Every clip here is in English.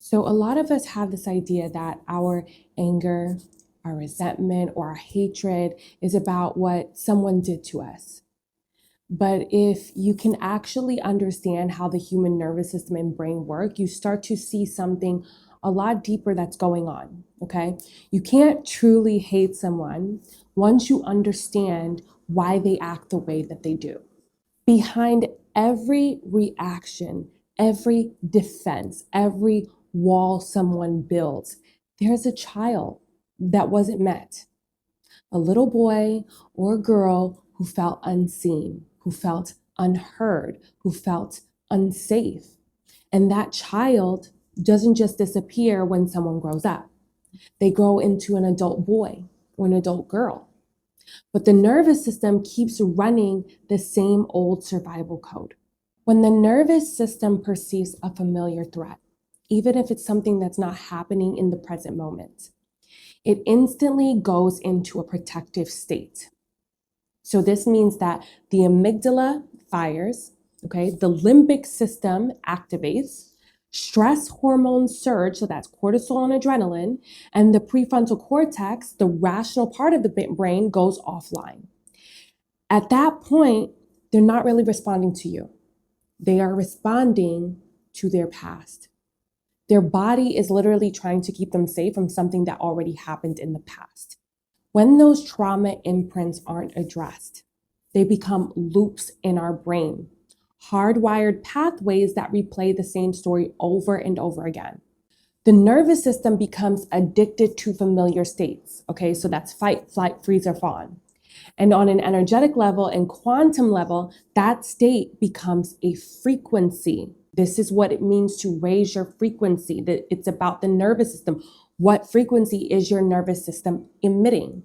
So a lot of us have this idea that our anger, our resentment, or our hatred is about what someone did to us. But if you can actually understand how the human nervous system and brain work, you start to see something a lot deeper that's going on, okay? You can't truly hate someone once you understand why they act the way that they do. Behind every reaction, every defense, every wall someone builds, there's a child that wasn't met. A little boy or girl who felt unseen, who felt unheard, who felt unsafe. And that child doesn't just disappear when someone grows up. They grow into an adult boy or an adult girl. But the nervous system keeps running the same old survival code. When the nervous system perceives a familiar threat, even if it's something that's not happening in the present moment, it instantly goes into a protective state. So this means that the amygdala fires, okay, the limbic system activates, stress hormones surge, so that's cortisol and adrenaline, and the prefrontal cortex, the rational part of the brain, goes offline. At that point, they're not really responding to you. They are responding to their past. Their body is literally trying to keep them safe from something that already happened in the past. When those trauma imprints aren't addressed, they become loops in our brain, hardwired pathways that replay the same story over and over again. The nervous system becomes addicted to familiar states. Okay, so that's fight, flight, freeze, or fawn. And on an energetic level and quantum level, that state becomes a frequency. This is what it means to raise your frequency. It's about the nervous system. What frequency is your nervous system emitting?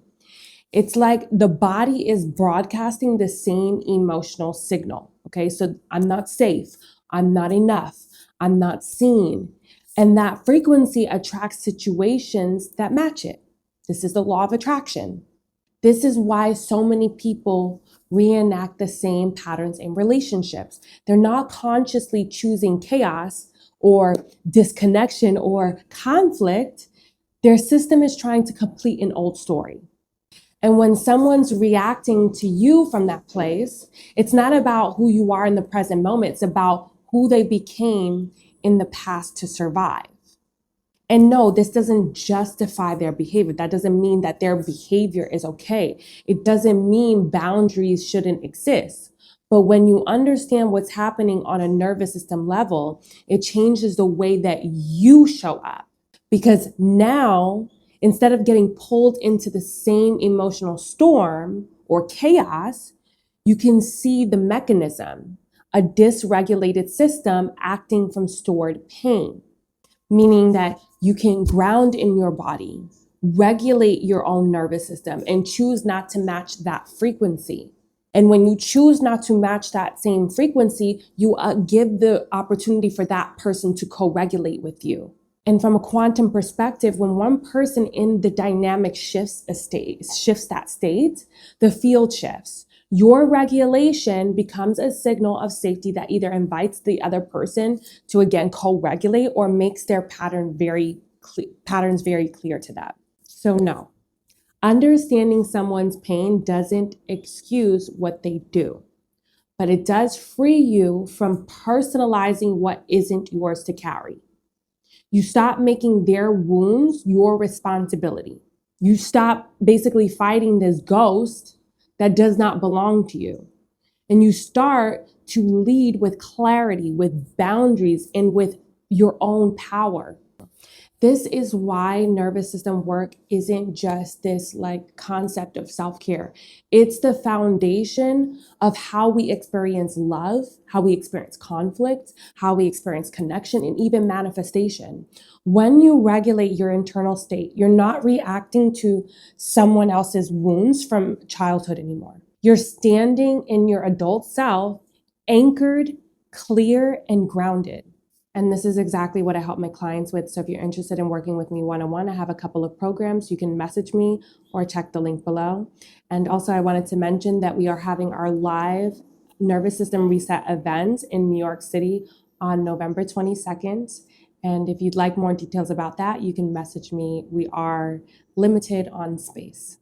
It's like the body is broadcasting the same emotional signal. Okay, so I'm not safe. I'm not enough. I'm not seen. And that frequency attracts situations that match it. This is the law of attraction. This is why so many people reenact the same patterns in relationships. They're not consciously choosing chaos or disconnection or conflict. Their system is trying to complete an old story. And when someone's reacting to you from that place, it's not about who you are in the present moment. It's about who they became in the past to survive. And no, this doesn't justify their behavior. That doesn't mean that their behavior is okay. It doesn't mean boundaries shouldn't exist. But when you understand what's happening on a nervous system level, it changes the way that you show up. Because now, instead of getting pulled into the same emotional storm or chaos, you can see the mechanism, a dysregulated system acting from stored pain. Meaning that you can ground in your body, regulate your own nervous system, and choose not to match that frequency. And when you choose not to match that same frequency, you give the opportunity for that person to co-regulate with you. And from a quantum perspective, when one person in the dynamic shifts that state, the field shifts. Your regulation becomes a signal of safety that either invites the other person to again co-regulate or makes their patterns very clear to them. So no, understanding someone's pain doesn't excuse what they do, but it does free you from personalizing what isn't yours to carry. You stop making their wounds your responsibility. You stop basically fighting this ghost that does not belong to you. And you start to lead with clarity, with boundaries, and with your own power. This is why nervous system work isn't just this like concept of self-care. It's the foundation of how we experience love, how we experience conflict, how we experience connection, and even manifestation. When you regulate your internal state, you're not reacting to someone else's wounds from childhood anymore. You're standing in your adult self, anchored, clear, and grounded. And this is exactly what I help my clients with. So if you're interested in working with me one-on-one, I have a couple of programs. You can message me or check the link below. And also I wanted to mention that we are having our live nervous system reset event in New York City on November 22nd. And if you'd like more details about that, you can message me. We are limited on space.